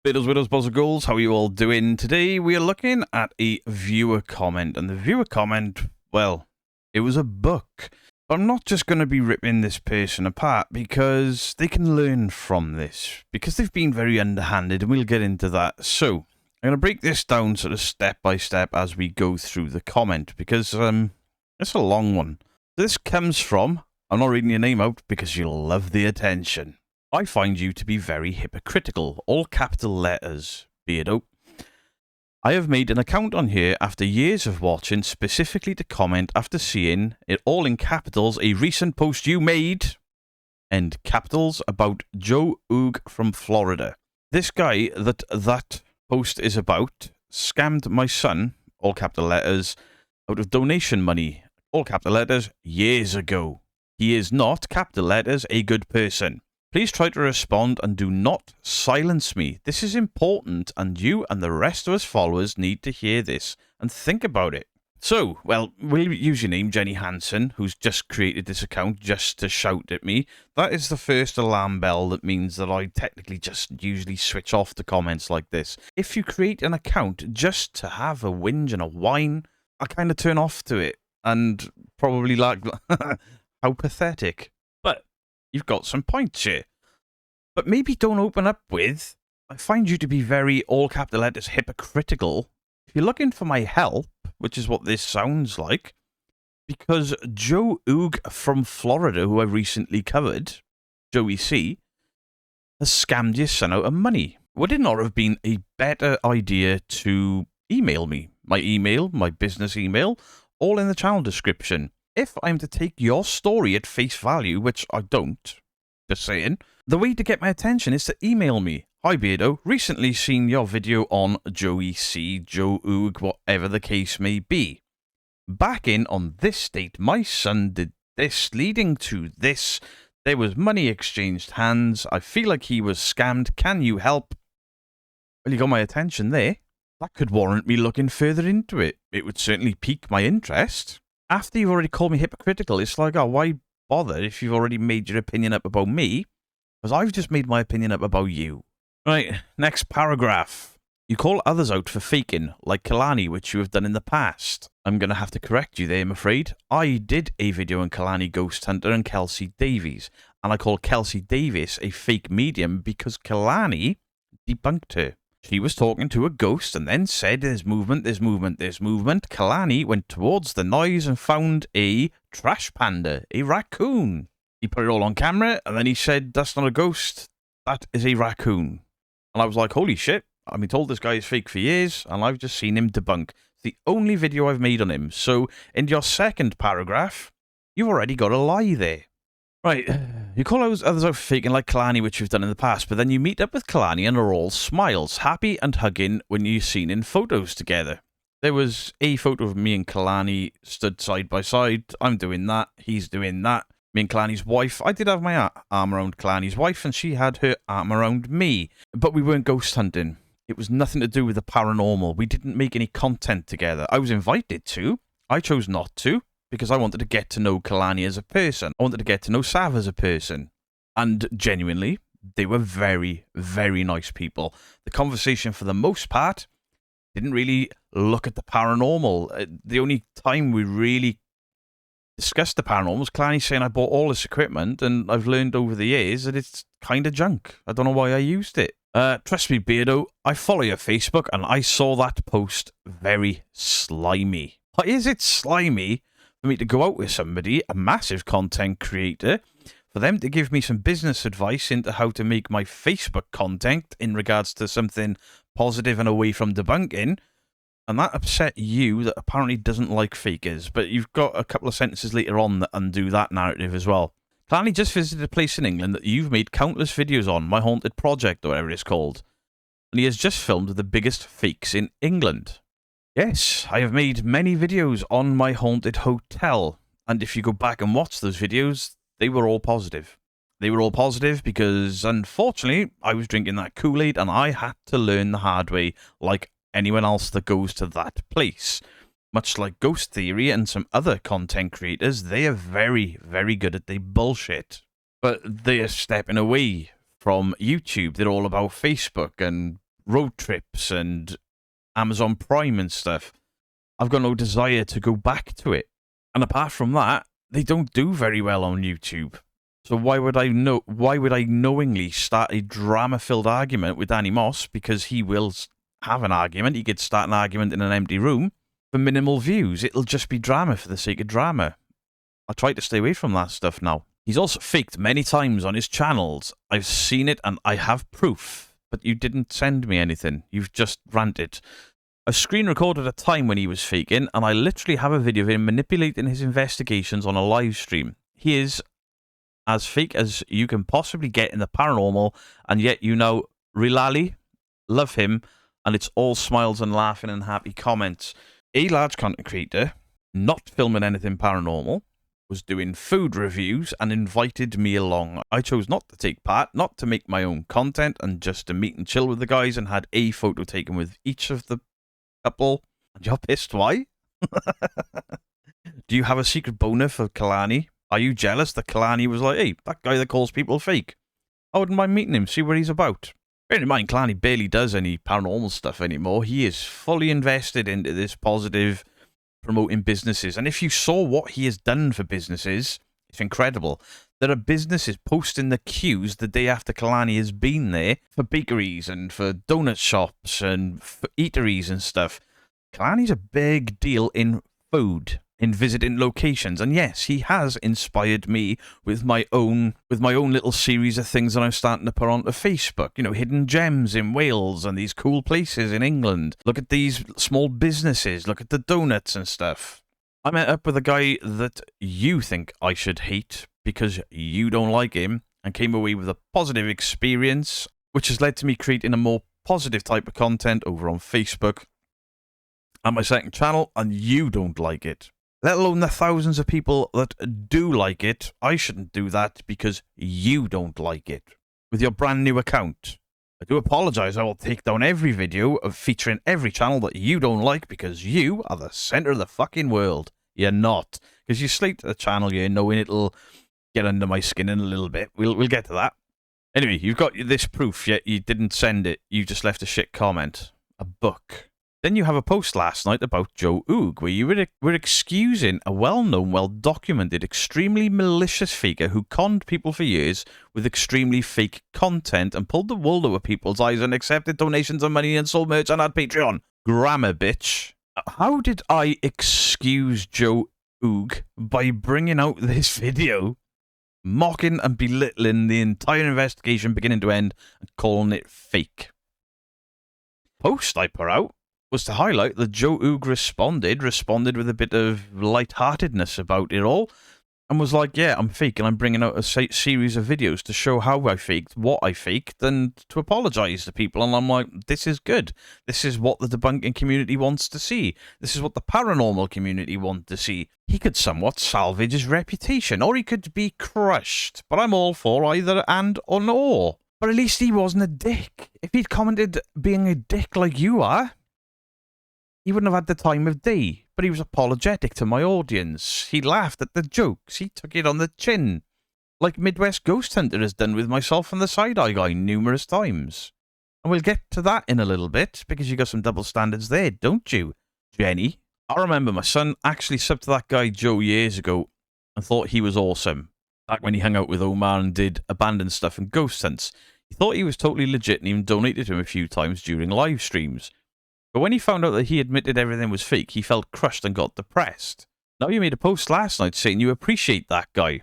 Biddles, widows, balls of goals, how are you all doing? Today we are looking at a viewer comment, and the viewer comment, well, it was a book. But I'm not just going to be ripping this person apart because they can learn from this, because they've been very underhanded, and we'll get into that. So, I'm going to break this down sort of step by step as we go through the comment, because it's a long one. This comes from, I'm not reading your name out because you'll love the attention. I find you to be very hypocritical, all capital letters, Beardo. I have made an account on here after years of watching, specifically to comment after seeing it all in capitals, a recent post you made, and capitals, about Joe Oog from Florida. This guy that post is about scammed my son, all capital letters, out of donation money, all capital letters, years ago. He is not, capital letters, a good person. Please try to respond and do not silence me. This is important, and you and the rest of us followers need to hear this and think about it. So, well, we'll use your name, Jenny Hansen, who's just created this account just to shout at me. That is the first alarm bell that means that I technically just usually switch off the comments like this. If you create an account just to have a whinge and a whine, I kind of turn off to it and probably like, how pathetic. But you've got some points here. But maybe don't open up with, I find you to be very, all capital letters, hypocritical. If you're looking for my help, which is what this sounds like, because Joe Oog from Florida, who I recently covered, Joey C, has scammed your son out of money. Would it not have been a better idea to email me? My email, my business email, all in the channel description. If I'm to take your story at face value, which I don't, just saying, the way to get my attention is to email me. Hi Beardo, recently seen your video on Joey C, Joe Oog, whatever the case may be. Back in on this date, my son did this, leading to this. There was money exchanged hands. I feel like he was scammed. Can you help? Well, you got my attention there. That could warrant me looking further into it. It would certainly pique my interest. After you've already called me hypocritical, it's like, oh, why bother if you've already made your opinion up about me? Because I've just made my opinion up about you. Right, next paragraph. You call others out for faking, like Kalani, which you have done in the past. I'm going to have to correct you there, I'm afraid. I did a video on Kalani Ghost Hunter and Kelsey Davies, and I called Kelsey Davis a fake medium because Kalani debunked her. She was talking to a ghost and then said, there's movement, there's movement, there's movement. Kalani went towards the noise and found a trash panda, a raccoon. He put it all on camera and then he said, that's not a ghost, that is a raccoon. And I was like, holy shit, I've been told this guy is fake for years and I've just seen him debunk. It's the only video I've made on him. So in your second paragraph, you've already got a lie there. Right, you call others out for faking like Kalani, which you've done in the past, but then you meet up with Kalani and are all smiles, happy and hugging when you're seen in photos together. There was a photo of me and Kalani stood side by side. I'm doing that, he's doing that. Me and Kalani's wife, I did have my arm around Kalani's wife and she had her arm around me. But we weren't ghost hunting. It was nothing to do with the paranormal. We didn't make any content together. I was invited to. I chose not to. Because I wanted to get to know Kalani as a person. I wanted to get to know Sav as a person. And genuinely, they were very, very nice people. The conversation, for the most part, didn't really look at the paranormal. The only time we really discussed the paranormal was Kalani saying I bought all this equipment, and I've learned over the years that it's kind of junk. I don't know why I used it. Trust me, Beardo, I follow your Facebook, and I saw that post very slimy. Why is it slimy for me to go out with somebody, a massive content creator, for them to give me some business advice into how to make my Facebook content in regards to something positive and away from debunking, and that upset you that apparently doesn't like fakers, but you've got a couple of sentences later on that undo that narrative as well. Kalani just visited a place in England that you've made countless videos on, My Haunted Project or whatever it's called, and he has just filmed the biggest fakes in England. Yes, I have made many videos on my haunted hotel, and if you go back and watch those videos, they were all positive. They were all positive because, unfortunately, I was drinking that Kool-Aid and I had to learn the hard way, like anyone else that goes to that place. Much like Ghost Theory and some other content creators, they are very, very good at the bullshit. But they are stepping away from YouTube. They're all about Facebook and road trips and Amazon Prime and stuff. I've got no desire to go back to it. And apart from that, they don't do very well on YouTube. So why would I knowingly start a drama-filled argument with Danny Moss? Because he will have an argument. He could start an argument in an empty room for minimal views. It'll just be drama for the sake of drama. I try to stay away from that stuff now. He's also faked many times on his channels. I've seen it and I have proof. But you didn't send me anything. You've just ranted. I screen recorded a time when he was faking, and I literally have a video of him manipulating his investigations on a live stream. He is as fake as you can possibly get in the paranormal, and yet you know Rilali, love him, and it's all smiles and laughing and happy comments. A large content creator, not filming anything paranormal, was doing food reviews and invited me along. I chose not to take part, not to make my own content, and just to meet and chill with the guys, and had a photo taken with each of the couple. And you're pissed, why? Do you have a secret boner for Kalani? Are you jealous that Kalani was like, hey, that guy that calls people fake? I wouldn't mind meeting him, see what he's about. Bear in mind, Kalani barely does any paranormal stuff anymore. He is fully invested into this positive promoting businesses. And if you saw what he has done for businesses, it's incredible. There are businesses posting the queues the day after Kalani has been there for bakeries and for donut shops and for eateries and stuff. Kalani's a big deal in food, in visiting locations, and yes, he has inspired me with my own little series of things that I'm starting to put onto Facebook. You know, hidden gems in Wales and these cool places in England. Look at these small businesses. Look at the donuts and stuff. I met up with a guy that you think I should hate because you don't like him, and came away with a positive experience, which has led to me creating a more positive type of content over on Facebook and my second channel, and you don't like it. Let alone the thousands of people that do like it. I shouldn't do that because you don't like it. With your brand new account. I do apologise, I will take down every video of featuring every channel that you don't like because you are the centre of the fucking world. You're not. Because you slate the channel, you knowing it'll get under my skin in a little bit. We'll get to that. Anyway, you've got this proof, yet you didn't send it. You just left a shit comment. A book. Then you have a post last night about Joe Oog, where you were excusing a well-known, well-documented, extremely malicious faker who conned people for years with extremely fake content and pulled the wool over people's eyes and accepted donations of money and sold merch on our Patreon. Grammar, bitch. How did I excuse Joe Oog by bringing out this video, mocking and belittling the entire investigation beginning to end and calling it fake? Post I put out was to highlight that Joe Oog responded with a bit of lightheartedness about it all, and was like, yeah, I'm fake, and I'm bringing out a series of videos to show how I faked, what I faked, and to apologise to people. And I'm like, this is good. This is what the debunking community wants to see. This is what the paranormal community want to see. He could somewhat salvage his reputation, or he could be crushed, but I'm all for either and or nor. But at least he wasn't a dick. If he'd commented being a dick like you are, he wouldn't have had the time of day, but he was apologetic to my audience. He laughed at the jokes. He took it on the chin, like Midwest Ghost Hunter has done with myself and the Side-Eye Guy numerous times. And we'll get to that in a little bit, because you got some double standards there, don't you, Jenny? I remember my son actually subbed to that guy Joe years ago and thought he was awesome. Back when he hung out with Omar and did abandoned stuff and ghost hunts. He thought he was totally legit and even donated to him a few times during live streams. But when he found out that he admitted everything was fake, he felt crushed and got depressed. Now you made a post last night saying you appreciate that guy.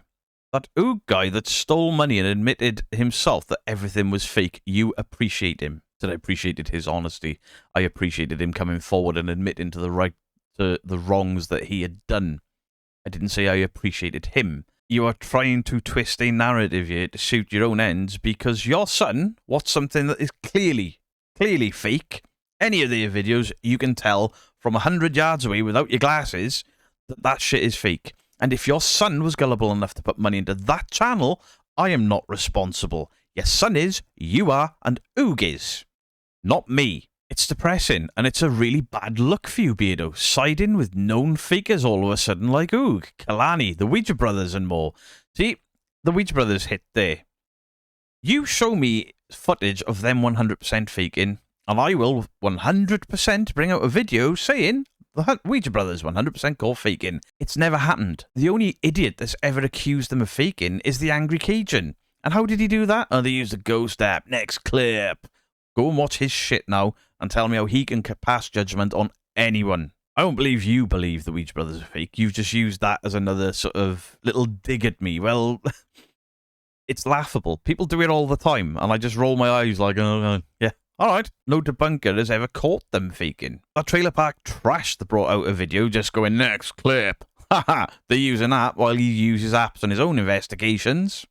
That Oog guy that stole money and admitted himself that everything was fake. You appreciate him. Said I appreciated his honesty. I appreciated him coming forward and admitting to the wrongs that he had done. I didn't say I appreciated him. You are trying to twist a narrative here to suit your own ends because your son watched something that is clearly fake. Any of their videos, you can tell from 100 yards away without your glasses that that shit is fake. And if your son was gullible enough to put money into that channel, I am not responsible. Your son is, you are, and Oog is. Not me. It's depressing, and it's a really bad look for you, Beardo, siding with known fakers all of a sudden like Oog, Kalani, the Ouija Brothers, and more. See, the Ouija Brothers hit there. You show me footage of them 100% faking, And I will 100% bring out a video saying the Ouija brothers 100% call faking. It's never happened. The only idiot that's ever accused them of faking is the Angry Cajun. And how did he do that? Oh, they used a ghost app. Next clip. Go and watch his shit now and tell me how he can pass judgment on anyone. I don't believe you believe the Ouija brothers are fake. You've just used that as another sort of little dig at me. Well, it's laughable. People do it all the time. And I just roll my eyes like, oh, yeah. All right, no debunker has ever caught them faking. That trailer park trash that brought out a video just going, next clip. Haha, they use an app while he uses apps on his own investigations.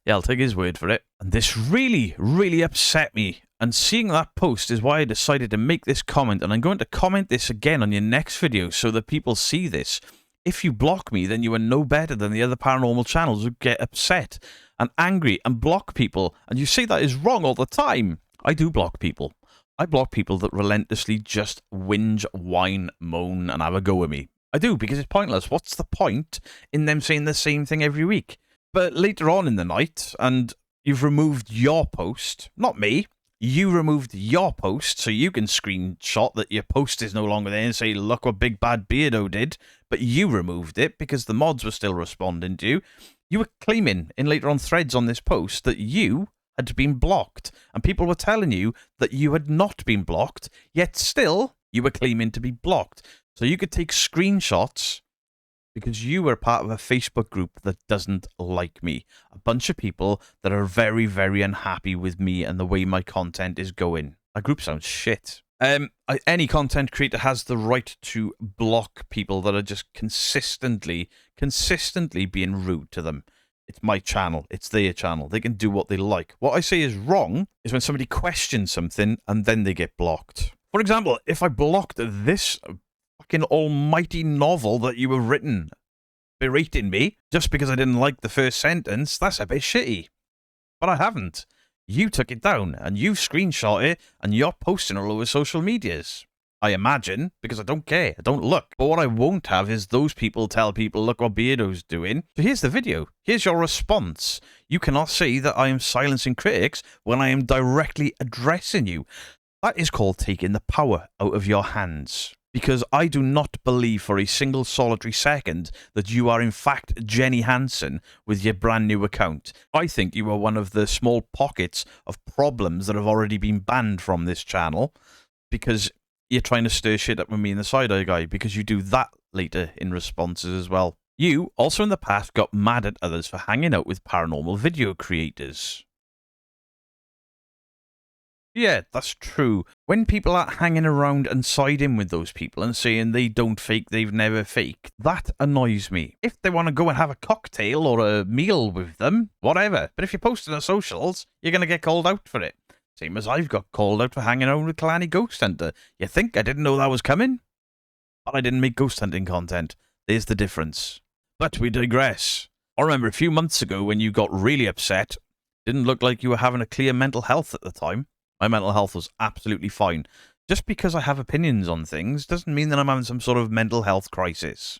Yeah, I'll take his word for it. And this really, really upset me. And seeing that post is why I decided to make this comment. And I'm going to comment this again on your next video so that people see this. If you block me, then you are no better than the other paranormal channels who get upset and angry and block people. And you say that is wrong all the time. I do block people. I block people that relentlessly just whinge, whine, moan, and have a go at me. I do, because it's pointless. What's the point in them saying the same thing every week? But later on in the night, and you've removed your post, not me, you removed your post, so you can screenshot that your post is no longer there and say, look what Big Bad Beardo did, but you removed it because the mods were still responding to you. You were claiming in later on threads on this post that you had been blocked, and people were telling you that you had not been blocked, yet still you were claiming to be blocked. So you could take screenshots because you were part of a Facebook group that doesn't like me. A bunch of people that are very, very unhappy with me and the way my content is going. That group sounds shit. Any content creator has the right to block people that are just consistently being rude to them. It's my channel. It's their channel. They can do what they like. What I say is wrong is when somebody questions something and then they get blocked. For example, if I blocked this fucking almighty novel that you have written berating me just because I didn't like the first sentence, that's a bit shitty. But I haven't. You took it down and you screenshot it and you're posting all over social medias. I imagine, because I don't care. I don't look. But what I won't have is those people tell people, look what Beardo's doing. So here's the video. Here's your response. You cannot say that I am silencing critics when I am directly addressing you. That is called taking the power out of your hands. Because I do not believe for a single solitary second that you are in fact Jenny Hansen with your brand new account. I think you are one of the small pockets of problems that have already been banned from this channel because you're trying to stir shit up with me and the side-eye guy, because you do that later in responses as well. You, also in the past, got mad at others for hanging out with paranormal video creators. Yeah, that's true. When people are hanging around and siding with those people and saying they don't fake, they've never faked, that annoys me. If they want to go and have a cocktail or a meal with them, whatever. But if you're posting on socials, you're going to get called out for it. Same as I've got called out for hanging around with Kalani Ghost Hunter. You think I didn't know that was coming? But I didn't make ghost hunting content. There's the difference. But we digress. I remember a few months ago when you got really upset. Didn't look like you were having a clear mental health at the time. My mental health was absolutely fine. Just because I have opinions on things doesn't mean that I'm having some sort of mental health crisis.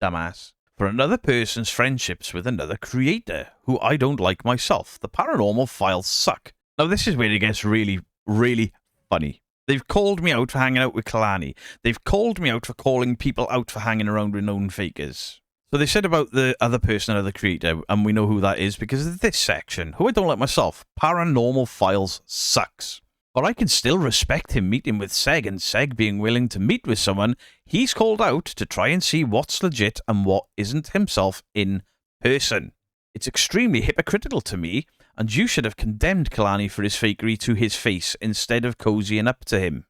Dumbass. For another person's friendships with another creator, who I don't like myself. The paranormal files suck. Now, this is where it gets really, really funny. They've called me out for hanging out with Kalani. They've called me out for calling people out for hanging around with known fakers. So they said about the other person, another creator, and we know who that is because of this section, who I don't like myself. Paranormal files sucks. But I can still respect him meeting with Seg and Seg being willing to meet with someone he's called out to try and see what's legit and what isn't himself in person. It's extremely hypocritical to me, and you should have condemned Kalani for his fakery to his face instead of cozying up to him.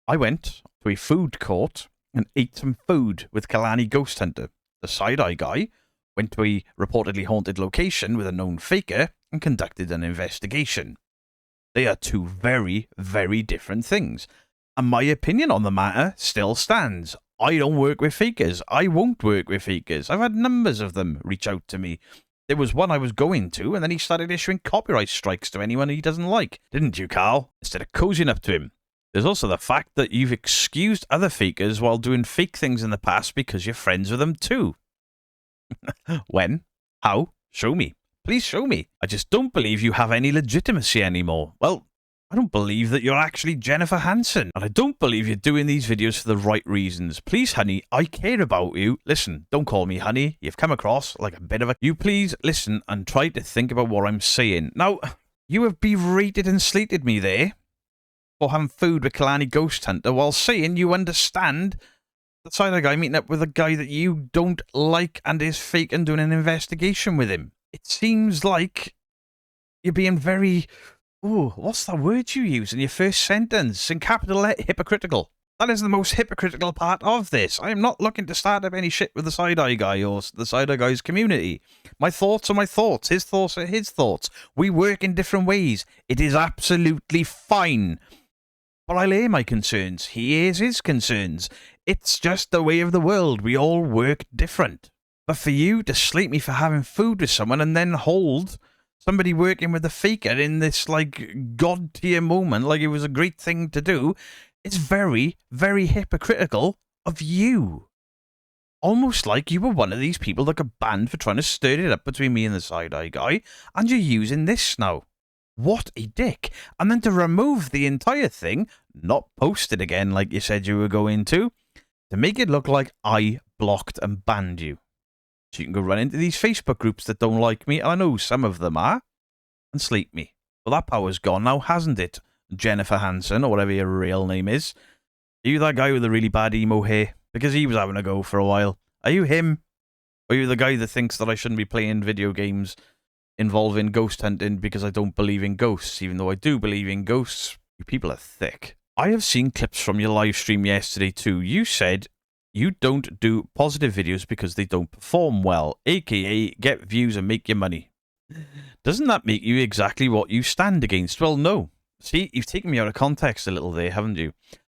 I went to a food court and ate some food with Kalani Ghost Hunter. The side-eye guy went to a reportedly haunted location with a known faker and conducted an investigation. They are two very, very different things. And my opinion on the matter still stands. I don't work with fakers. I won't work with fakers. I've had numbers of them reach out to me. There was one I was going to, and then he started issuing copyright strikes to anyone he doesn't like. Didn't you, Carl? Instead of cozying up to him. There's also the fact that you've excused other fakers while doing fake things in the past because you're friends with them too. When? How? Show me. Please show me. I just don't believe you have any legitimacy anymore. Well, I don't believe that you're actually Jennifer Hansen. And I don't believe you're doing these videos for the right reasons. Please, honey, I care about you. Listen, don't call me honey. You've come across like a bit of a... You please listen and try to think about what I'm saying. Now, you have berated and slated me there for having food with Kalani Ghost Hunter while saying you understand the side of the guy meeting up with a guy that you don't like and is fake and doing an investigation with him. It seems like you're being very... Oh, what's that word you use in your first sentence? In capital letter, hypocritical. That is the most hypocritical part of this. I am not looking to start up any shit with the side-eye guy or the side-eye guy's community. My thoughts are my thoughts. His thoughts are his thoughts. We work in different ways. It is absolutely fine. But I'll air my concerns. He airs his concerns. It's just the way of the world. We all work different. But for you to slate me for having food with someone and then hold somebody working with a faker in this, like, god-tier moment, like it was a great thing to do, it's very, very hypocritical of you. Almost like you were one of these people that got banned for trying to stir it up between me and the side-eye guy, and you're using this now. What a dick. And then to remove the entire thing, not post it again like you said you were going to make it look like I blocked and banned you. So you can go run into these Facebook groups that don't like me, and I know some of them are, and slate me. Well, that power's gone now, hasn't it? Jennifer Hansen, or whatever your real name is. Are you that guy with the really bad emo hair? Because he was having a go for a while. Are you him? Or are you the guy that thinks that I shouldn't be playing video games involving ghost hunting because I don't believe in ghosts, even though I do believe in ghosts? You people are thick. I have seen clips from your live stream yesterday too. You said you don't do positive videos because they don't perform well, aka get views and make your money. Doesn't that make you exactly what you stand against? Well, no. See, you've taken me out of context a little there, haven't you?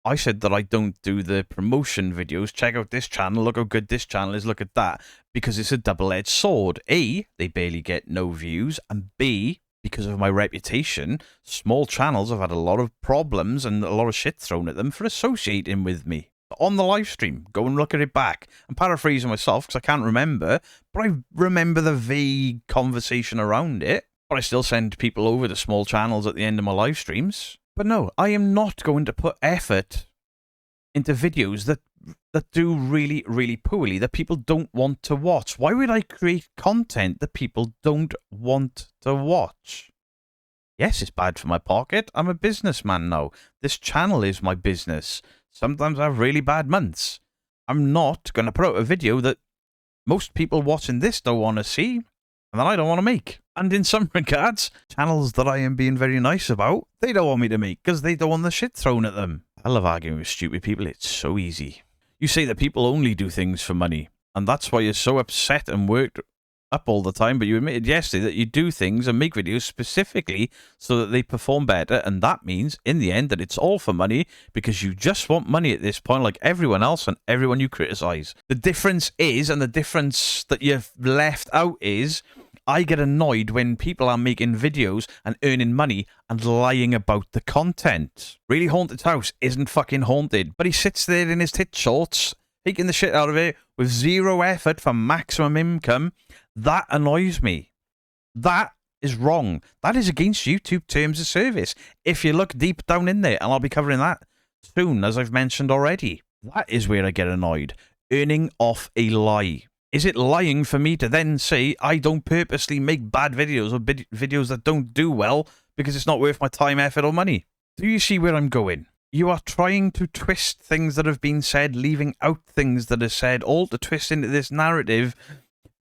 I said that I don't do the promotion videos. Check out this channel, look how good this channel is, look at that. Because it's a double-edged sword. A, they barely get no views, and B, because of my reputation, small channels have had a lot of problems and a lot of shit thrown at them for associating with me. On the live stream, go and look at it back. I'm paraphrasing myself because I can't remember, but I remember the vague conversation around it. But I still send people over to small channels at the end of my live streams. But no, I am not going to put effort into videos that do really, really poorly, that people don't want to watch. Why would I create content that people don't want to watch? Yes, it's bad for my pocket. I'm a businessman now. This channel is my business. Sometimes I have really bad months. I'm not going to put out a video that most people watching this don't want to see, and that I don't want to make. And in some regards, channels that I am being very nice about, they don't want me to make because they don't want the shit thrown at them. I love arguing with stupid people. It's so easy. You say that people only do things for money, and that's why you're so upset and worked up all the time, but you admitted yesterday that you do things and make videos specifically so that they perform better, and that means, in the end, that it's all for money because you just want money at this point like everyone else and everyone you criticise. The difference is, and the difference that you've left out is, I get annoyed when people are making videos and earning money and lying about the content. Really Haunted House isn't fucking haunted, but he sits there in his tit shorts, taking the shit out of it with zero effort for maximum income. That annoys me. That is wrong. That is against YouTube terms of service. If you look deep down in there, and I'll be covering that soon, as I've mentioned already. That is where I get annoyed. Earning off a lie. Is it lying for me to then say I don't purposely make bad videos or videos that don't do well because it's not worth my time, effort, or money? Do you see where I'm going? You are trying to twist things that have been said, leaving out things that are said, all to twist into this narrative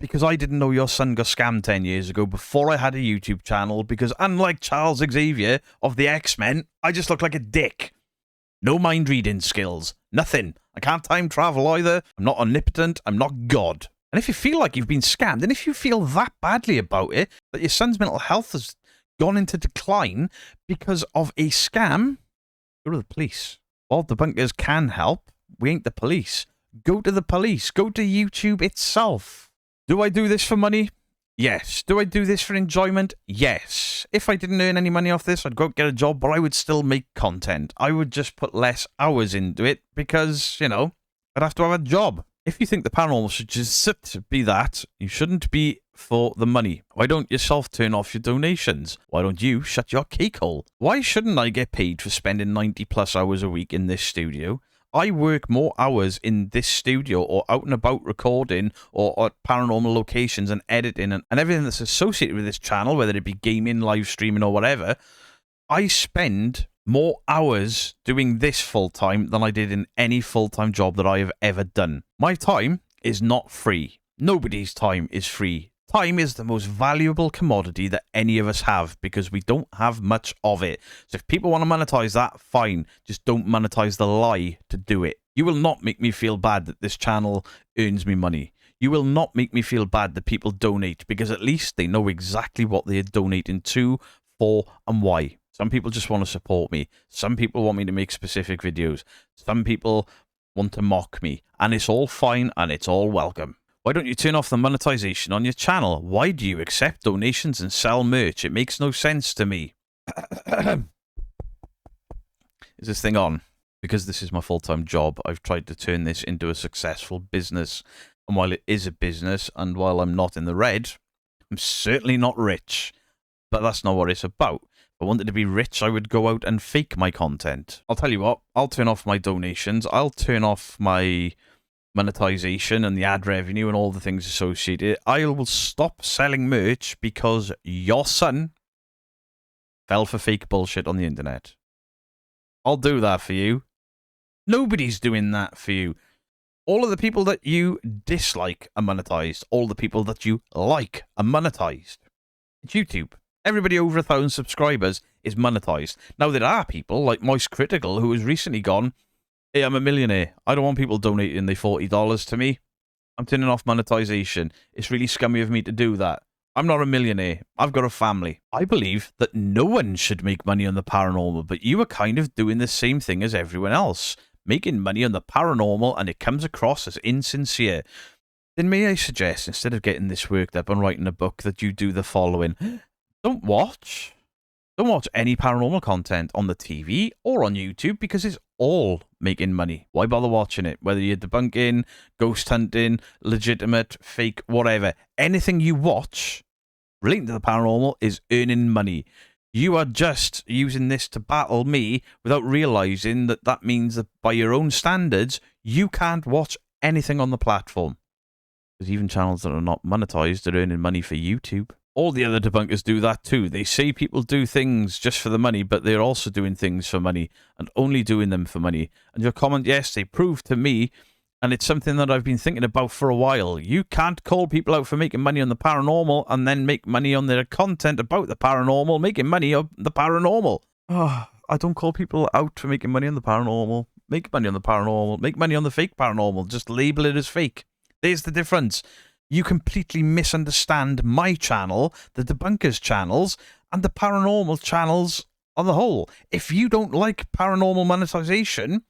because I didn't know your son got scammed 10 years ago before I had a YouTube channel because unlike Charles Xavier of the X-Men, I just look like a dick. No mind reading skills. Nothing. I can't time travel either. I'm not omnipotent. I'm not God. And if you feel like you've been scammed, and if you feel that badly about it, that your son's mental health has gone into decline because of a scam, go to the police. All debunkers can help. We ain't the police. Go to the police. Go to YouTube itself. Do I do this for money? Yes. Do I do this for enjoyment? Yes. If I didn't earn any money off this, I'd go out and get a job, but I would still make content. I would just put less hours into it because, you know, I'd have to have a job. If you think the paranormal should just be that, you shouldn't be for the money? Why don't yourself turn off your donations? Why don't you shut your cake hole? Why shouldn't I get paid for spending 90 plus hours a week in this studio? I work more hours in this studio or out and about recording or at paranormal locations and editing and everything that's associated with this channel, whether it be gaming, live streaming or whatever. I spend more hours doing this full-time than I did in any full-time job that I have ever done. My time is not free. Nobody's time is free. Time is the most valuable commodity that any of us have because we don't have much of it. So if people want to monetize that, fine. Just don't monetize the lie to do it. You will not make me feel bad that this channel earns me money. You will not make me feel bad that people donate because at least they know exactly what they're donating to, for, and why. Some people just want to support me. Some people want me to make specific videos. Some people want to mock me. And it's all fine and it's all welcome. Why don't you turn off the monetization on your channel? Why do you accept donations and sell merch? It makes no sense to me. Is this thing on? Because this is my full-time job, I've tried to turn this into a successful business. And while it is a business, and while I'm not in the red, I'm certainly not rich. But that's not what it's about. If I wanted to be rich, I would go out and fake my content. I'll tell you what, I'll turn off my donations. I'll turn off my monetization and the ad revenue and all the things associated. I will stop selling merch because your son fell for fake bullshit on the internet. I'll do that for you. Nobody's doing that for you. All of the people that you dislike are monetized. All the people that you like are monetized. It's YouTube. Everybody over 1,000 subscribers is monetized. Now, there are people like Moist Critical who has recently gone, hey, I'm a millionaire. I don't want people donating their $40 to me. I'm turning off monetization. It's really scummy of me to do that. I'm not a millionaire. I've got a family. I believe that no one should make money on the paranormal, but you are kind of doing the same thing as everyone else. Making money on the paranormal, and it comes across as insincere. Then may I suggest, instead of getting this worked up and writing a book, that you do the following. Don't watch any paranormal content on the TV or on YouTube because it's all making money. Why bother watching it? Whether you're debunking, ghost hunting, legitimate, fake, whatever. Anything you watch relating to the paranormal is earning money. You are just using this to battle me without realizing that that means that by your own standards, you can't watch anything on the platform. Because even channels that are not monetized are earning money for YouTube. All the other debunkers do that too. They say people do things just for the money, but they're also doing things for money and only doing them for money. And your comment yesterday proved to me, and it's something that I've been thinking about for a while. You can't call people out for making money on the paranormal and then make money on their content about the paranormal, making money on the paranormal. Oh, I don't call people out for making money on the paranormal. Make money on the paranormal. Make money on the fake paranormal. Just label it as fake. There's the difference. You completely misunderstand my channel, the debunkers channels, and the paranormal channels on the whole. If you don't like paranormal monetization,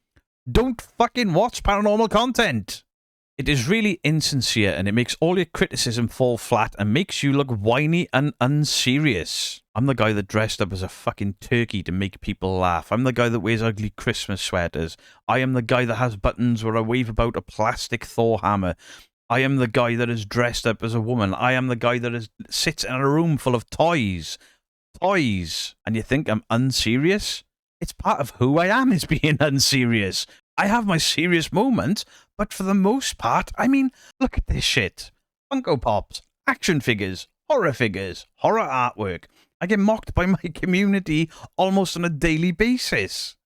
don't fucking watch paranormal content. It is really insincere and it makes all your criticism fall flat and makes you look whiny and unserious. I'm the guy that dressed up as a fucking turkey to make people laugh. I'm the guy that wears ugly Christmas sweaters. I am the guy that has buttons where I wave about a plastic Thor hammer. I am the guy that is dressed up as a woman. I am the guy that sits in a room full of toys. Toys. And you think I'm unserious? It's part of who I am, is being unserious. I have my serious moments, but for the most part, I mean, look at this shit. Funko Pops, action figures, horror artwork. I get mocked by my community almost on a daily basis.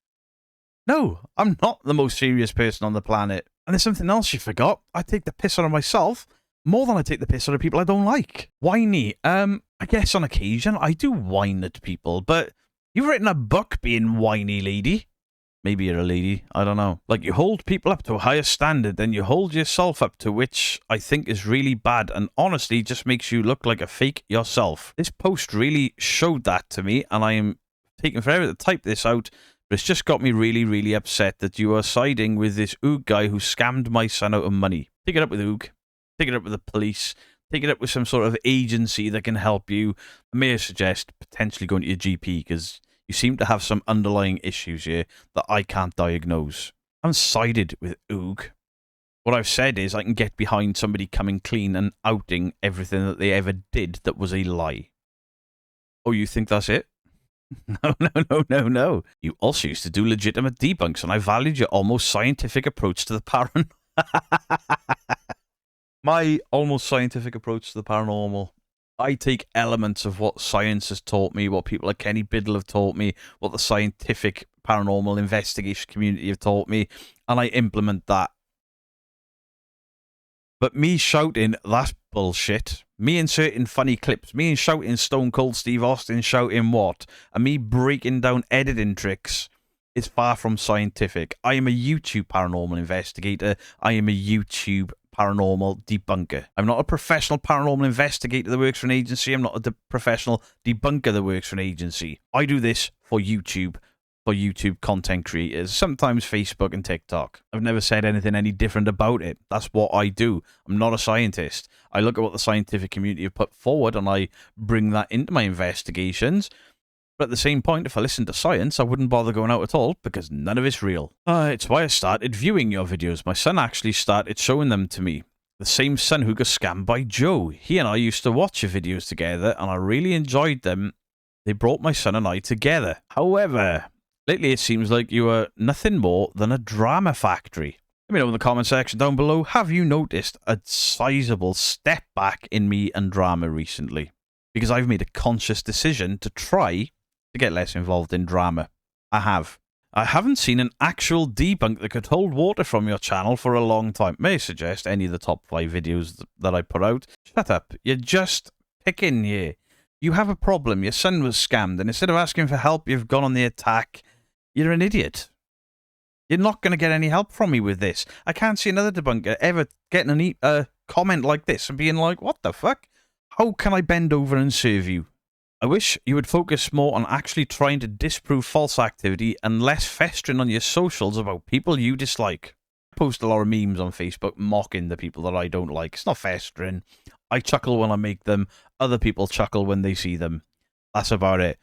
No, I'm not the most serious person on the planet. And there's something else you forgot. I take the piss out of myself more than I take the piss out of people I don't like. Whiny. I guess on occasion I do whine at people, but you've written a book being whiny, lady. Maybe you're a lady, I don't know. Like, you hold people up to a higher standard than you hold yourself up to, which I think is really bad and honestly just makes you look like a fake yourself. This post really showed that to me, and I am taking forever to type this out, but it's just got me really, really upset that you are siding with this Oog guy who scammed my son out of money. Take it up with Oog. Take it up with the police. Take it up with some sort of agency that can help you. I may suggest potentially going to your GP, because you seem to have some underlying issues here that I can't diagnose. I'm sided with Oog. What I've said is I can get behind somebody coming clean and outing everything that they ever did that was a lie. Oh, you think that's it? No. You also used to do legitimate debunks, and I valued your almost scientific approach to the paranormal. My almost scientific approach to the paranormal. I take elements of what science has taught me, what people like Kenny Biddle have taught me, what the scientific paranormal investigation community have taught me, and I implement that. But me shouting, that's bullshit. Me inserting funny clips. Me shouting Stone Cold Steve Austin shouting what? And me breaking down editing tricks is far from scientific. I am a YouTube paranormal investigator. I am a YouTube paranormal debunker. I'm not a professional paranormal investigator that works for an agency. I'm not a professional debunker that works for an agency. I do this for YouTube content creators, sometimes Facebook and TikTok. I've never said anything any different about it. That's what I do. I'm not a scientist. I look at what the scientific community have put forward and I bring that into my investigations. But at the same point, if I listened to science, I wouldn't bother going out at all because none of it's real. It's why I started viewing your videos. My son actually started showing them to me. The same son who got scammed by Joe. He and I used to watch your videos together and I really enjoyed them. They brought my son and I together. However, lately it seems like you are nothing more than a drama factory. Let me know in the comment section down below, have you noticed a sizable step back in me and drama recently? Because I've made a conscious decision to try to get less involved in drama. I have. I haven't seen an actual debunk that could hold water from your channel for a long time. May I suggest any of the top 5 videos that I put out? Shut up. You're just picking here. You have a problem. Your son was scammed, and instead of asking for help, you've gone on the attack. You're an idiot. You're not going to get any help from me with this. I can't see another debunker ever getting a comment like this and being like, what the fuck? How can I bend over and serve you? I wish you would focus more on actually trying to disprove false activity and less festering on your socials about people you dislike. I post a lot of memes on Facebook mocking the people that I don't like. It's not festering. I chuckle when I make them. Other people chuckle when they see them. That's about it.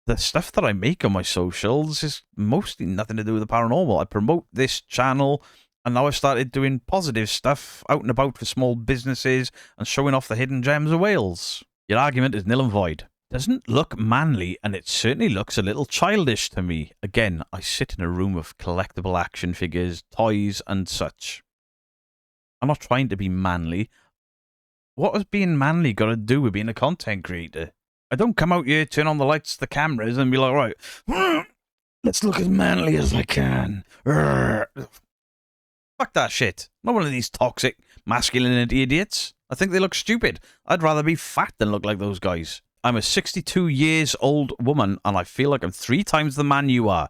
The stuff that I make on my socials is mostly nothing to do with the paranormal. I promote this channel, and now I've started doing positive stuff out and about for small businesses and showing off the hidden gems of Wales. Your argument is nil and void. Doesn't look manly, and it certainly looks a little childish to me. Again, I sit in a room of collectible action figures, toys, and such. I'm not trying to be manly. What has being manly got to do with being a content creator? I don't come out here, turn on the lights, the cameras, and be like, right, let's look as manly as I can. Fuck that shit. I'm not one of these toxic masculinity idiots. I think they look stupid. I'd rather be fat than look like those guys. I'm a 62 years old woman, and I feel like I'm 3 times the man you are.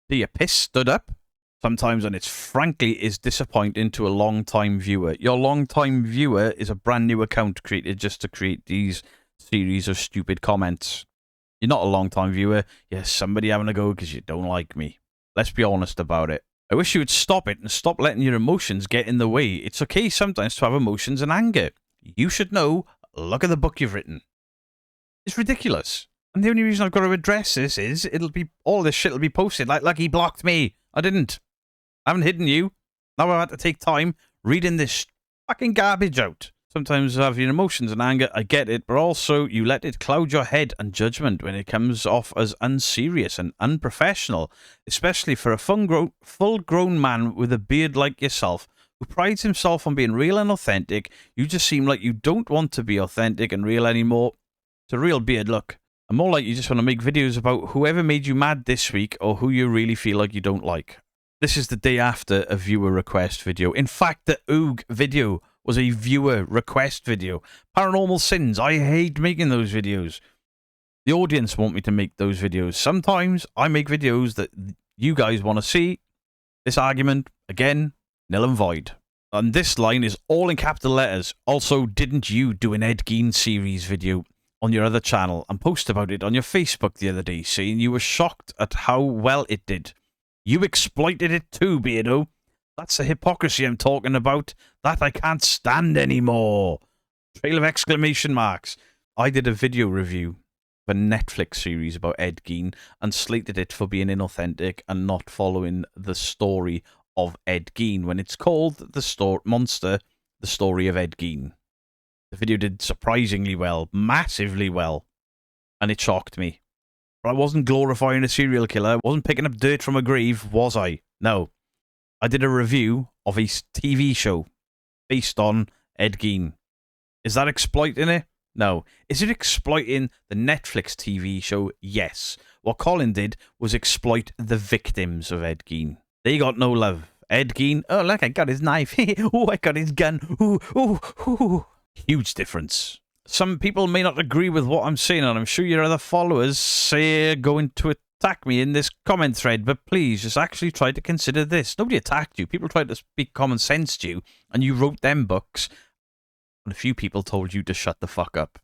Do your piss stood up? Sometimes, and it's frankly is disappointing to a long-time viewer. Your long-time viewer is a brand new account created just to create these series of stupid comments. You're not a long-time viewer. You're somebody having a go because you don't like me. Let's be honest about it. I wish you would stop it and stop letting your emotions get in the way. It's okay sometimes to have emotions and anger. You should know. Look at the book you've written. It's ridiculous. And the only reason I've got to address this is all this shit will be posted like he blocked me. I didn't. I haven't hidden you. Now I've had to take time reading this fucking garbage out. Sometimes you have your emotions and anger, I get it, but also you let it cloud your head and judgment when it comes off as unserious and unprofessional, especially for a full-grown man with a beard like yourself, who prides himself on being real and authentic. You just seem like you don't want to be authentic and real anymore. It's a real beard look. And more like you just want to make videos about whoever made you mad this week or who you really feel like you don't like. This is the day after a viewer request video. In fact, the Oog video was a viewer request video. Paranormal Sins, I hate making those videos. The audience want me to make those videos. Sometimes I make videos that you guys want to see. This argument, again, nil and void. And this line is all in capital letters. Also, didn't you do an Ed Gein series video on your other channel and post about it on your Facebook the other day, saying you were shocked at how well it did? You exploited it too, Beardo. That's the hypocrisy I'm talking about. That I can't stand anymore. Trail of exclamation marks. I did a video review of a Netflix series about Ed Gein and slated it for being inauthentic and not following the story of Ed Gein when it's called Monster, the Story of Ed Gein. The video did surprisingly well, massively well, and it shocked me. But I wasn't glorifying a serial killer. I wasn't picking up dirt from a grave, was I? No. I did a review of a TV show based on Ed Gein. Is that exploiting it? No. Is it exploiting the Netflix TV show? Yes. What Colin did was exploit the victims of Ed Gein. They got no love. Ed Gein, oh look, I got his knife. Oh, I got his gun. Ooh, ooh, ooh. Huge difference. Some people may not agree with what I'm saying, and I'm sure your other followers say going to attack me in this comment thread, but please just actually try to consider this. Nobody attacked you. People tried to speak common sense to you, and you wrote them books, and a few people told you to shut the fuck up.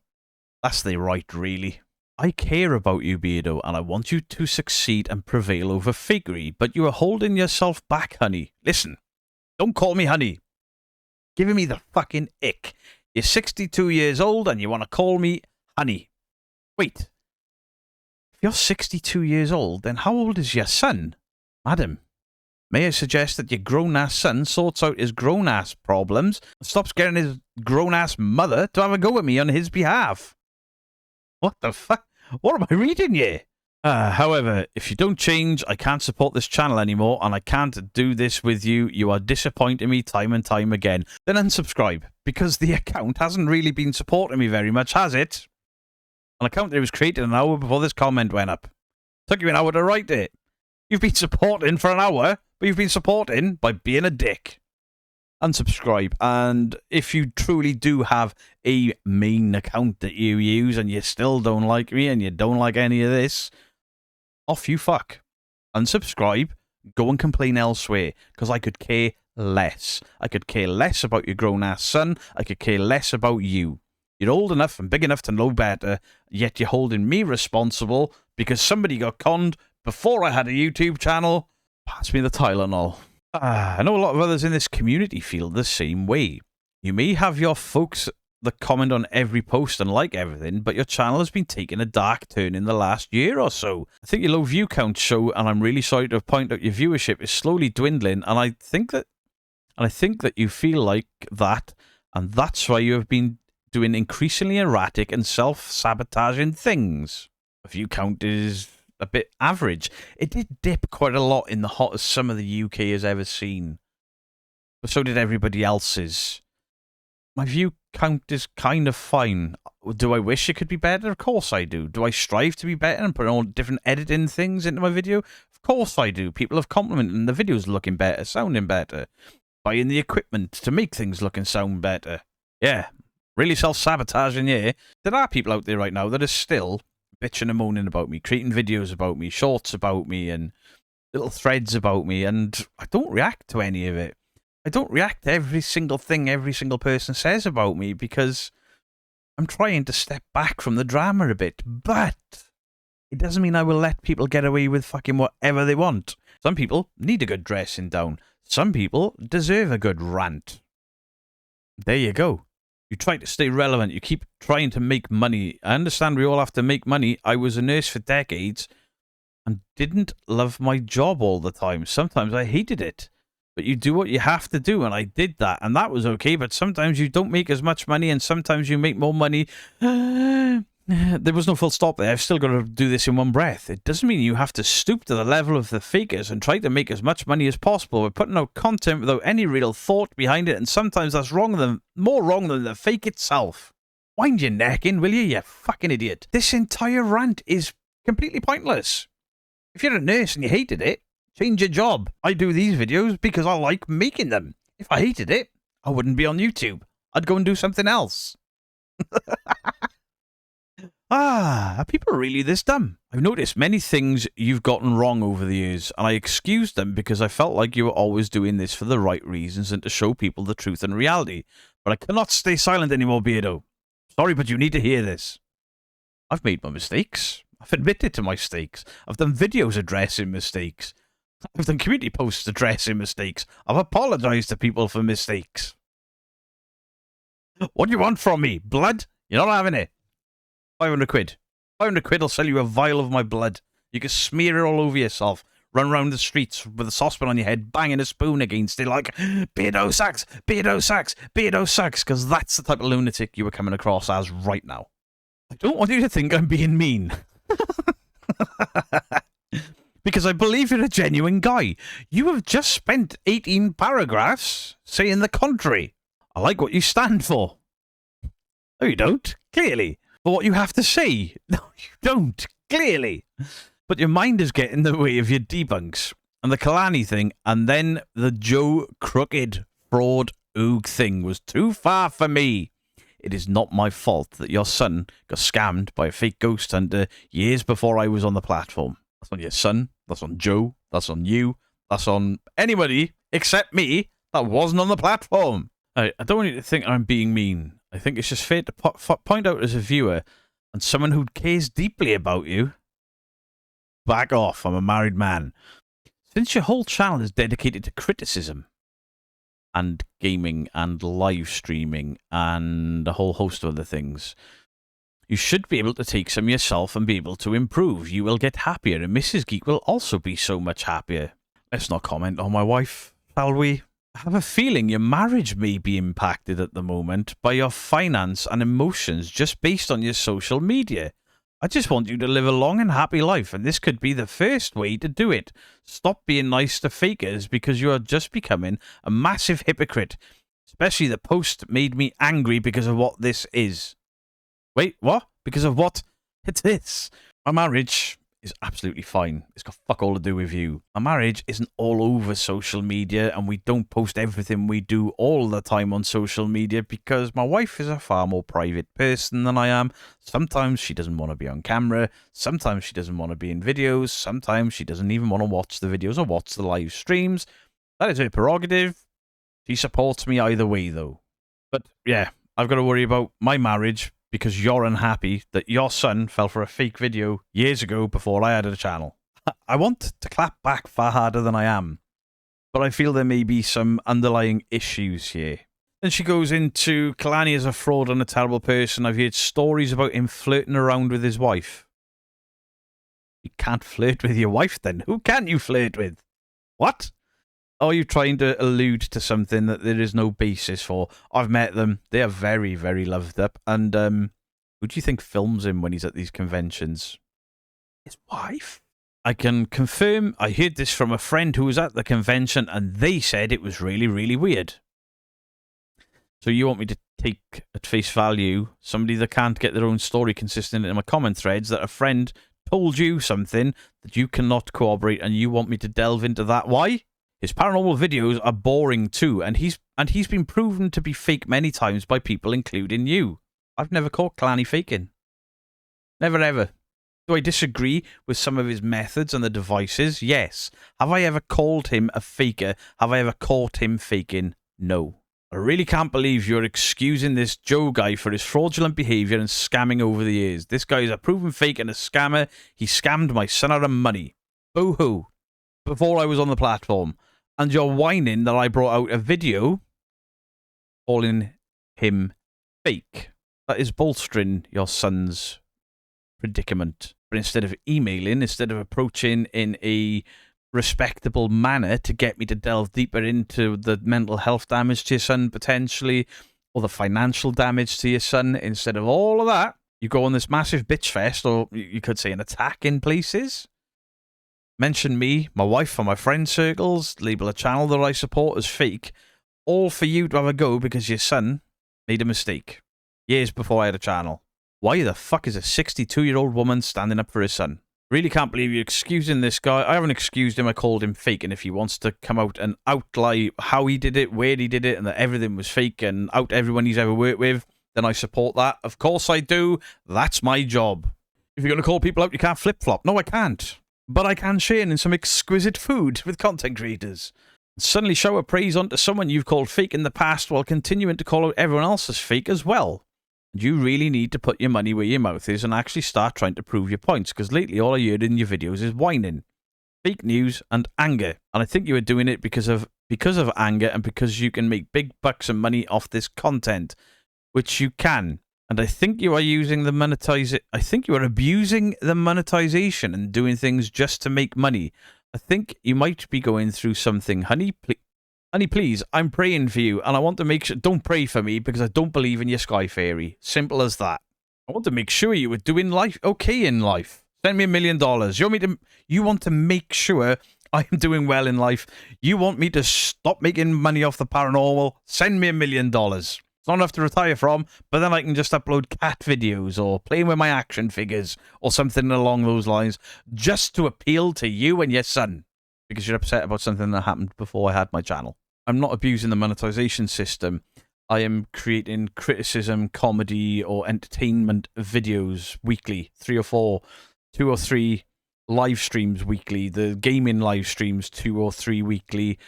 That's the right, really. I care about you, Beardo, and I want you to succeed and prevail over fakery, but you are holding yourself back, honey. Listen, don't call me honey. Giving me the fucking ick. You're 62 years old and you want to call me honey. Wait. If you're 62 years old, then how old is your son? Madam, may I suggest that your grown-ass son sorts out his grown-ass problems and stops getting his grown-ass mother to have a go at me on his behalf? What the fuck? What am I reading here? However, if you don't change, I can't support this channel anymore, and I can't do this with you. You are disappointing me time and time again. Then unsubscribe, because the account hasn't really been supporting me very much, has it? An account that was created an hour before this comment went up. Took you an hour to write it. You've been supporting for an hour, but you've been supporting by being a dick. Unsubscribe, and if you truly do have a main account that you use and you still don't like me and you don't like any of this, off you fuck. Unsubscribe, go and complain elsewhere, because I could care less. I could care less about your grown-ass son. I could care less about you. You're old enough and big enough to know better, yet you're holding me responsible because somebody got conned before I had a YouTube channel. Pass me the Tylenol. I know a lot of others in this community feel the same way. You may have your folks that comment on every post and like everything, but your channel has been taking a dark turn in the last year or so. I think your low view counts show, and I'm really sorry to point out your viewership is slowly dwindling, and I think that you feel like that, and that's why you have been doing increasingly erratic and self-sabotaging things. The view count is a bit average. It did dip quite a lot in the hottest summer the UK has ever seen, but so did everybody else's. My view count is kind of fine. Do I wish it could be better? Of course I do. Do I strive to be better and put all different editing things into my video? Of course I do. People have complimented and the videos looking better, sounding better, buying the equipment to make things look and sound better. Yeah, really self-sabotaging, yeah. There are people out there right now that are still bitching and moaning about me, creating videos about me, shorts about me, and little threads about me, and I don't react to any of it. I don't react to every single thing every single person says about me because I'm trying to step back from the drama a bit, but it doesn't mean I will let people get away with fucking whatever they want. Some people need a good dressing down. Some people deserve a good rant. There you go. You try to stay relevant. You keep trying to make money. I understand we all have to make money. I was a nurse for decades and didn't love my job all the time. Sometimes I hated it. But you do what you have to do, and I did that, and that was okay, but sometimes you don't make as much money, and sometimes you make more money. There was no full stop there. I've still got to do this in one breath. It doesn't mean you have to stoop to the level of the fakers and try to make as much money as possible. We're putting out content without any real thought behind it, and sometimes that's more wrong than the fake itself. Wind your neck in, will you fucking idiot? This entire rant is completely pointless. If you're a nurse and you hated it, change your job. I do these videos because I like making them. If I hated it, I wouldn't be on YouTube. I'd go and do something else. Are people really this dumb? I've noticed many things you've gotten wrong over the years, and I excused them because I felt like you were always doing this for the right reasons and to show people the truth and reality. But I cannot stay silent anymore, Beardo. Sorry, but you need to hear this. I've made my mistakes. I've admitted to my mistakes. I've done videos addressing mistakes. I've done community posts addressing mistakes. I've apologized to people for mistakes. What do you want from me? Blood? You're not having it. 500 quid. 500 quid, I'll sell you a vial of my blood. You can smear it all over yourself. run around the streets with a saucepan on your head, banging a spoon against it like, beardo sucks, beardo sucks, beardo sucks, because that's the type of lunatic you were coming across as right now. I don't want you to think I'm being mean. Because I believe you're a genuine guy. You have just spent 18 paragraphs saying the contrary. I like what you stand for. No, you don't, clearly. For what you have to say. No, you don't, clearly. But your mind is getting in the way of your debunks and the Kalani thing, and then the Joe Crooked fraud oog thing was too far for me. It is not my fault that your son got scammed by a fake ghost hunter years before I was on the platform. That's on your son, that's on Joe, that's on you, that's on anybody except me that wasn't on the platform. I don't want you to think I'm being mean. I think it's just fair to point out as a viewer and someone who cares deeply about you. Back off, I'm a married man. Since your whole channel is dedicated to criticism and gaming and live streaming and a whole host of other things, you should be able to take some yourself and be able to improve. You will get happier, and Mrs. Geek will also be so much happier. Let's not comment on my wife, shall we? I have a feeling your marriage may be impacted at the moment by your finance and emotions just based on your social media. I just want you to live a long and happy life, and this could be the first way to do it. Stop being nice to fakers because you are just becoming a massive hypocrite. Especially the post made me angry because of what this is. Wait, what? Because of what it is. My marriage is absolutely fine. It's got fuck all to do with you. My marriage isn't all over social media, and we don't post everything we do all the time on social media because my wife is a far more private person than I am. Sometimes she doesn't want to be on camera. Sometimes she doesn't want to be in videos. Sometimes she doesn't even want to watch the videos or watch the live streams. That is her prerogative. She supports me either way, though. But yeah, I've got to worry about my marriage because you're unhappy that your son fell for a fake video years ago before I had a channel. I want to clap back far harder than I am, but I feel there may be some underlying issues here. Then she goes into Kalani as a fraud and a terrible person. I've heard stories about him flirting around with his wife. You can't flirt with your wife then. Who can you flirt with? What? Are you trying to allude to something that there is no basis for? I've met them. They are very, very loved up. And who do you think films him when he's at these conventions? His wife? I can confirm I heard this from a friend who was at the convention and they said it was really, really weird. So you want me to take at face value somebody that can't get their own story consistent in my comment threads that a friend told you something that you cannot corroborate and you want me to delve into that? Why? His paranormal videos are boring too, and he's been proven to be fake many times by people, including you. I've never caught Kalani faking. Never ever. Do I disagree with some of his methods and the devices? Yes. Have I ever called him a faker? Have I ever caught him faking? No. I really can't believe you're excusing this Joe guy for his fraudulent behaviour and scamming over the years. This guy is a proven fake and a scammer. He scammed my son out of money. Boo-hoo. Before I was on the platform. And you're whining that I brought out a video calling him fake. That is bolstering your son's predicament. But instead of emailing, instead of approaching in a respectable manner to get me to delve deeper into the mental health damage to your son potentially, or the financial damage to your son, instead of all of that, you go on this massive bitch fest, or you could say an attack in places. Mention me, my wife, and my friend circles, label a channel that I support as fake, all for you to have a go because your son made a mistake years before I had a channel. Why the fuck is a 62-year-old woman standing up for his son? Really can't believe you're excusing this guy. I haven't excused him, I called him fake, and if he wants to come out and outlie how he did it, where he did it, and that everything was fake and out everyone he's ever worked with, then I support that. Of course I do. That's my job. If you're going to call people out, you can't flip-flop. No, I can't. But I can share in some exquisite food with content creators. Suddenly shower praise onto someone you've called fake in the past while continuing to call out everyone else as fake as well. And you really need to put your money where your mouth is and actually start trying to prove your points, because lately all I heard in your videos is whining, fake news and anger. And I think you were doing it because of anger and because you can make big bucks and money off this content, which you can. And I think you are using the I think you are abusing the monetization and doing things just to make money. I think you might be going through something, honey. Honey, please, I'm praying for you, and I want to make sure... Don't pray for me, because I don't believe in your sky fairy. Simple as that. I want to make sure you were doing life okay in life. Send me $1 million. You want to make sure I'm doing well in life. You want me to stop making money off the paranormal. Send me $1 million. It's not enough to retire from, but then I can just upload cat videos or playing with my action figures or something along those lines just to appeal to you and your son because you're upset about something that happened before I had my channel. I'm not abusing the monetization system. I am creating criticism, comedy, or entertainment videos weekly. 3 or 4, 2 or 3 live streams weekly. The gaming live streams, 2 or 3 weekly.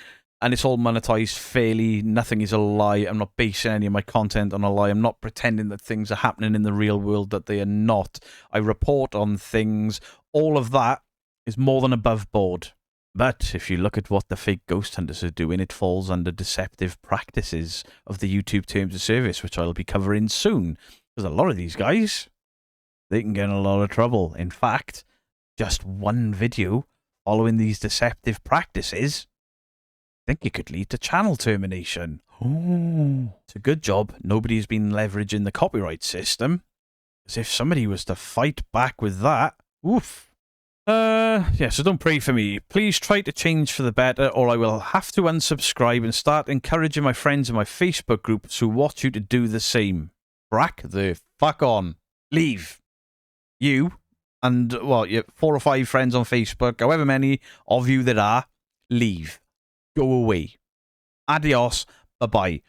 And it's all monetized fairly. Nothing is a lie. I'm not basing any of my content on a lie. I'm not pretending that things are happening in the real world that they are not. I report on things. All of that is more than above board. But if you look at what the fake ghost hunters are doing, it falls under deceptive practices of the YouTube Terms of Service, which I'll be covering soon. Because a lot of these guys, they can get in a lot of trouble. In fact, just one video following these deceptive practices, I think it could lead to channel termination. Oh, it's a good job nobody's been leveraging the copyright system. As if somebody was to fight back with that. Oof. Yeah, so don't pray for me. Please try to change for the better, or I will have to unsubscribe and start encouraging my friends in my Facebook groups who watch you to do the same. Crack the fuck on. Leave. You and, well, your 4 or 5 friends on Facebook, however many of you there are, leave. Go away. Adios. Bye-bye.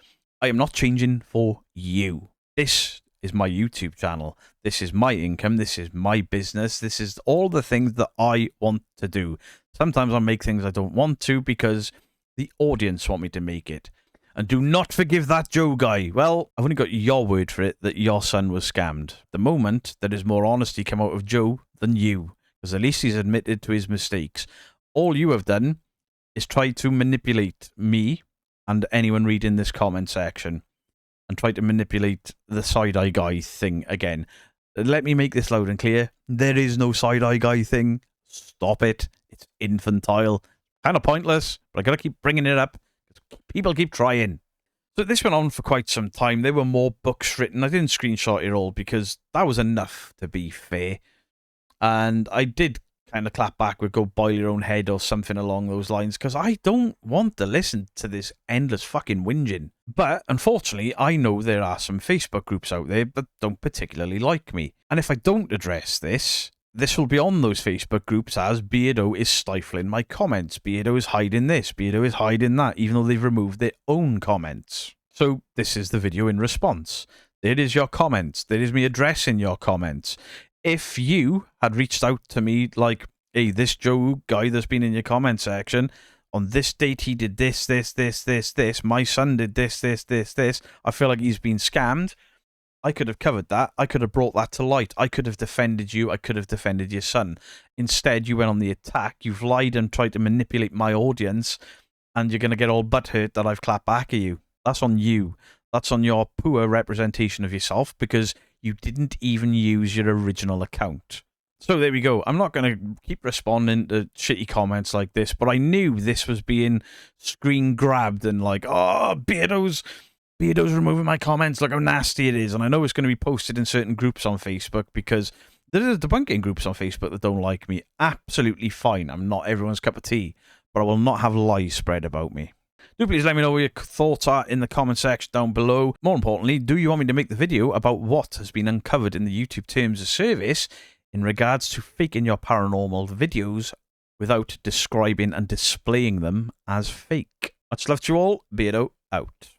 I am not changing for you. This is my YouTube channel. This is my income. This is my business. This is all the things that I want to do. Sometimes I make things I don't want to because the audience want me to make it. And do not forgive that Joe guy. Well, I've only got your word for it that your son was scammed. The moment there is more honesty come out of Joe than you, because at least he's admitted to his mistakes. All you have done is try to manipulate me and anyone reading this comment section and try to manipulate the side-eye guy thing again. Let me make this loud and clear. There is no side-eye guy thing. Stop it. It's infantile. Kind of pointless, but I gotta keep bringing it up. People keep trying. So this went on for quite some time. There were more books written. I didn't screenshot it all because that was enough, to be fair. And I did kind of clap back with go boil your own head or something along those lines because I don't want to listen to this endless fucking whinging. But unfortunately, I know there are some Facebook groups out there that don't particularly like me. And if I don't address this, this will be on those Facebook groups as Beardo is stifling my comments. Beardo is hiding this. Beardo is hiding that, even though they've removed their own comments. So this is the video in response. There is your comments. There is me addressing your comments. If you had reached out to me like, hey, this Joe guy that's been in your comment section, on this date he did this, my son did this, I feel like he's been scammed, I could have covered that. I could have brought that to light. I could have defended you. I could have defended your son. Instead, you went on the attack. You've lied and tried to manipulate my audience, and you're going to get all butthurt that I've clapped back at you. That's on you. That's on your poor representation of yourself because you didn't even use your original account. So there we go. I'm not going to keep responding to shitty comments like this, but I knew this was being screen grabbed and like, oh, Beardo's removing my comments. Look how nasty it is. And I know it's going to be posted in certain groups on Facebook because there are debunking groups on Facebook that don't like me. Absolutely fine. I'm not everyone's cup of tea, but I will not have lies spread about me. Do please let me know what your thoughts are in the comment section down below. More importantly, do you want me to make the video about what has been uncovered in the YouTube Terms of Service in regards to faking your paranormal videos without describing and displaying them as fake? Much love to you all. Beardo out.